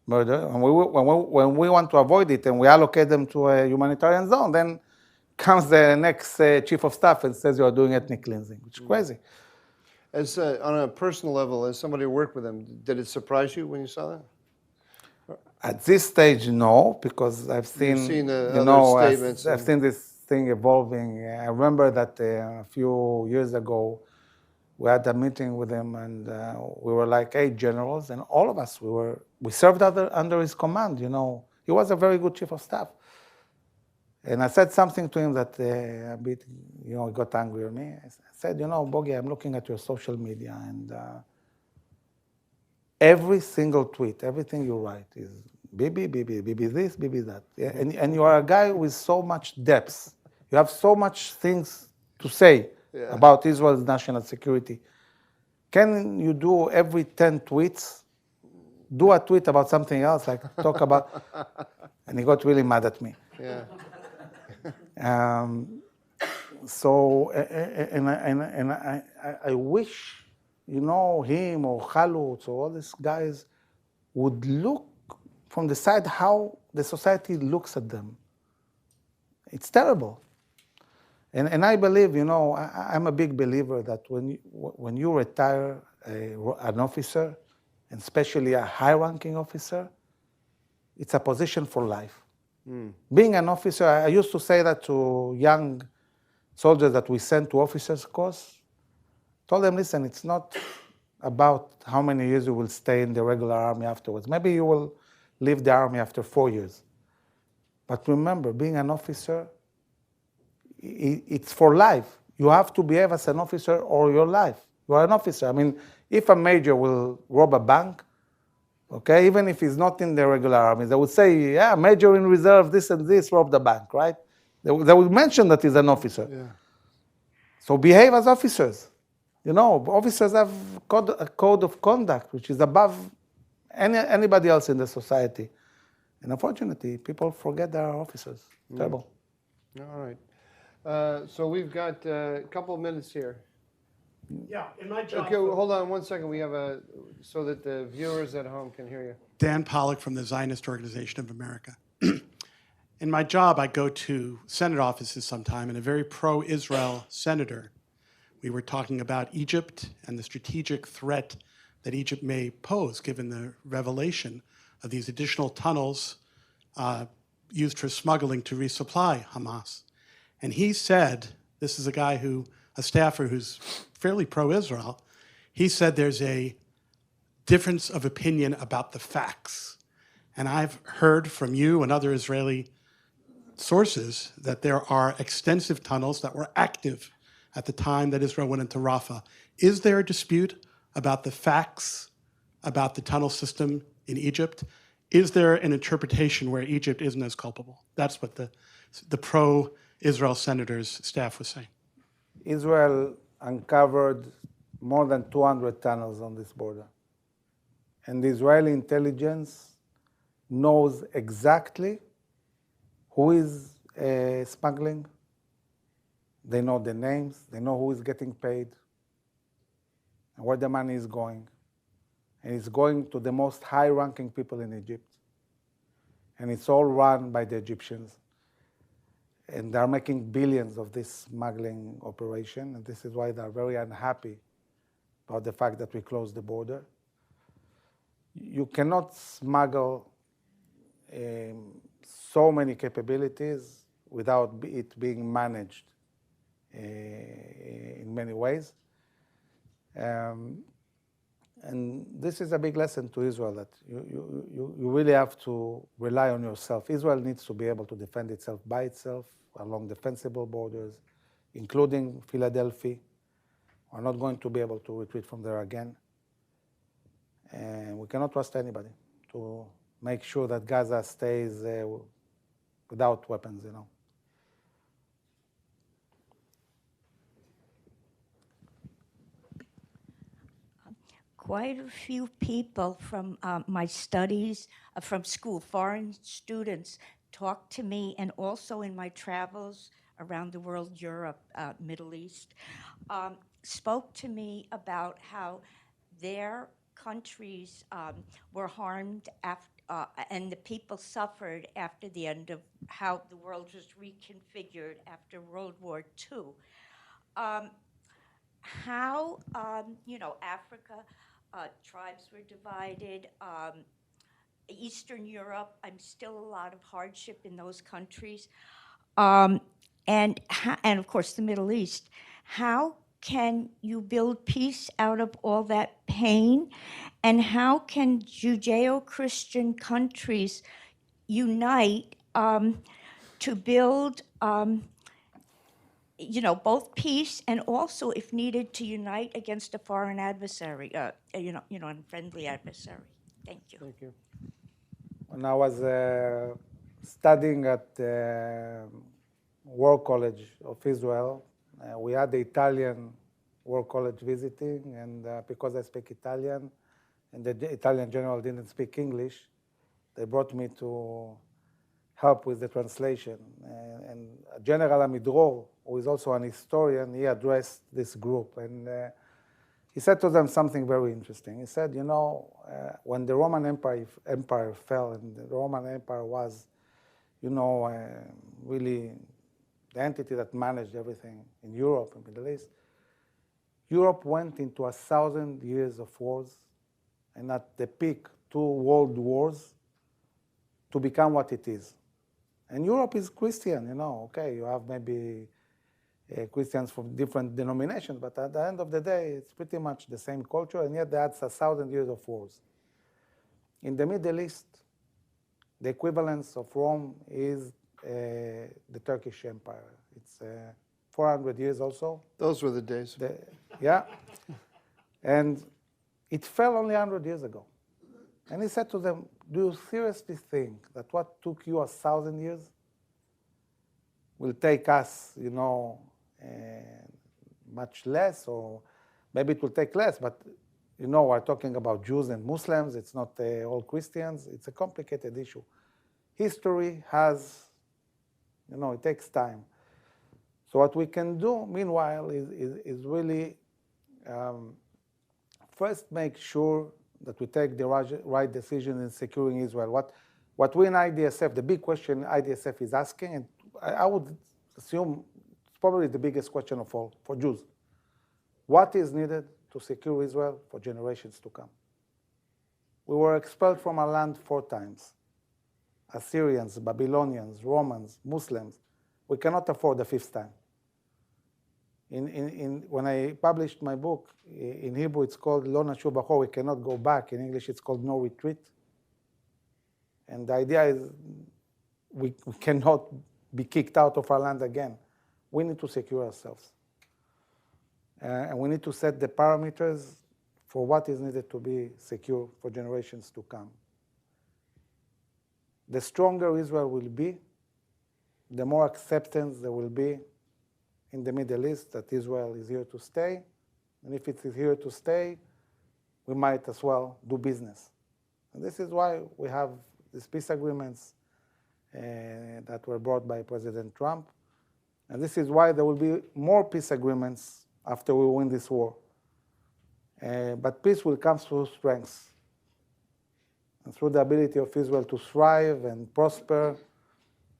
murder. And when we want to avoid it and we allocate them to a humanitarian zone, then comes the next chief of staff and says you are doing ethnic cleansing, which is crazy. As on a personal level, as somebody who worked with him, did it surprise you when you saw that? At this stage, no, because I've You've seen, seen the you other know, statements. I've seen this thing evolving. I remember that a few years ago, we had a meeting with him, and we were like 8 generals, and all of us, we served under his command, you know. He was a very good chief of staff. And I said something to him that a bit, you know, he got angry at me. I said, you know, Bogi, I'm looking at your social media, and every single tweet, everything you write is Bibi, Bibi, Bibi this, Bibi that. Yeah? And you are a guy with so much depth. You have so much things to say about Israel's national security. Can you do every 10 tweets, do a tweet about something else, like talk about, and he got really mad at me. Yeah. So, and I wish, you know, him or Khalutz or all these guys would look from the side how the society looks at them. It's terrible. And I believe, you know, I'm a big believer that when you retire an officer, and especially a high-ranking officer, it's a position for life. Being an officer, I used to say that to young soldiers that we sent to officers' course, told them, listen, it's not about how many years you will stay in the regular army afterwards. Maybe you will leave the army after 4 years. But remember, being an officer, it's for life. You have to behave as an officer all your life. You are an officer. I mean, if a major will rob a bank, okay, even if he's not in the regular army, they would say, yeah, major in reserve, this and this, robbed the bank, right? They would mention that he's an officer. Yeah. So behave as officers. You know, officers have a code of conduct, which is above anybody else in the society. And unfortunately, people forget they are officers. Terrible. All right. So we've got a couple of minutes here. Yeah, in my job. Okay, hold on 1 second. We have so that the viewers at home can hear you. Dan Pollock from the Zionist Organization of America. In my job, I go to Senate offices sometime, and a very pro-Israel senator, we were talking about Egypt and the strategic threat that Egypt may pose, given the revelation of these additional tunnels used for smuggling to resupply Hamas. And he said, this is a staffer who's fairly pro-Israel, he said there's a difference of opinion about the facts. And I've heard from you and other Israeli sources that there are extensive tunnels that were active at the time that Israel went into Rafah. Is there a dispute about the facts about the tunnel system in Egypt? Is there an interpretation where Egypt isn't as culpable? That's what the pro-Israel senator's staff was saying. Israel uncovered more than 200 tunnels on this border. And the Israeli intelligence knows exactly who is smuggling. They know the names. They know who is getting paid and where the money is going. And it's going to the most high-ranking people in Egypt. And it's all run by the Egyptians. And they're making billions of this smuggling operation. And this is why they're very unhappy about the fact that we closed the border. You cannot smuggle so many capabilities without it being managed in many ways. And this is a big lesson to Israel, that you really have to rely on yourself. Israel needs to be able to defend itself by itself along defensible borders, including Philadelphia. We're not going to be able to retreat from there again. And we cannot trust anybody to make sure that Gaza stays without weapons, you know. Quite a few people from my studies, from school, foreign students, talked to me, and also in my travels around the world, Europe, Middle East, spoke to me about how their countries were harmed and the people suffered after the end of how the world was reconfigured after World War II. how, Africa, tribes were divided. Eastern Europe, I'm still a lot of hardship in those countries. And of course, the Middle East. How can you build peace out of all that pain? And how can Judeo-Christian countries unite to build, both peace and also, if needed, to unite against a foreign adversary, a friendly adversary? Thank you. Thank you. When I was studying at the War College of Israel, we had the Italian War College visiting, and because I speak Italian, and the Italian general didn't speak English, they brought me to help with the translation. And General Amidror, who is also an historian, he addressed this group, and he said to them something very interesting. He said, when the Roman Empire fell, and the Roman Empire was, really the entity that managed everything in Europe and Middle East, Europe went into 1,000 years of wars, and at the peak, 2 world wars, to become what it is. And Europe is Christian, okay, you have maybe Christians from different denominations, but at the end of the day, it's pretty much the same culture, and yet that's 1,000 years of wars. In the Middle East, the equivalence of Rome is the Turkish Empire. It's 400 years also. Those were the days. Yeah. And it fell only 100 years ago. And he said to them, do you seriously think that what took you 1,000 years will take us, much less, or maybe it will take less, but we're talking about Jews and Muslims. It's not all Christians. It's a complicated issue. History has, it takes time. So what we can do, meanwhile, is really first make sure that we take the right decision in securing Israel. What we in IDSF, the big question IDSF is asking, and I would assume it's probably the biggest question of all for Jews. What is needed to secure Israel for generations to come? We were expelled from our land 4 times. Assyrians, Babylonians, Romans, Muslims. We cannot afford the 5th time. When I published my book, in Hebrew it's called Lo Nashuv Achor, we cannot go back. In English it's called No Retreat. And the idea is we cannot be kicked out of our land again. We need to secure ourselves. And we need to set the parameters for what is needed to be secure for generations to come. The stronger Israel will be, the more acceptance there will be in the Middle East that Israel is here to stay. And if it is here to stay, we might as well do business. And this is why we have these peace agreements that were brought by President Trump. And this is why there will be more peace agreements after we win this war. But peace will come through strength and through the ability of Israel to thrive and prosper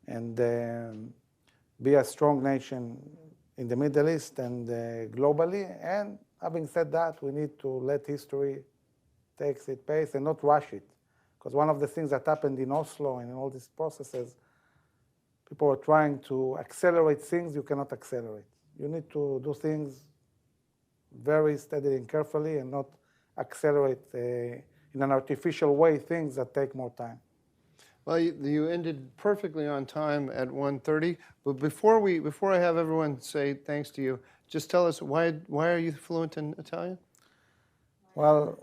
and be a strong nation in the Middle East and globally. And having said that, we need to let history take its pace and not rush it. Because one of the things that happened in Oslo and in all these processes, people are trying to accelerate things you cannot accelerate. You need to do things very steadily and carefully and not accelerate in an artificial way things that take more time. Well, you ended perfectly on time at 1:30. But before I have everyone say thanks to you, just tell us why are you fluent in Italian? Well,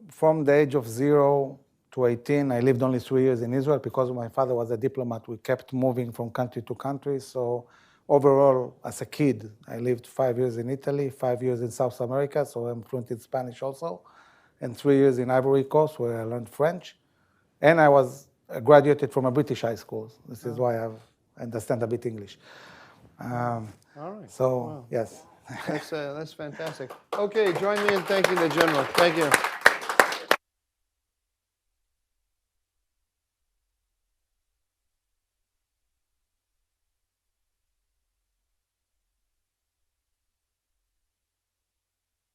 from the age of 0 to 18, I lived only 3 years in Israel because my father was a diplomat. We kept moving from country to country. So overall, as a kid, I lived 5 years in Italy, 5 years in South America, so I'm fluent in Spanish also, and 3 years in Ivory Coast, where I learned French. And I was graduated from a British high school. This is why I understand a bit English. All right. So, Wow. yes. That's fantastic. Okay, join me in thanking the General. Thank you.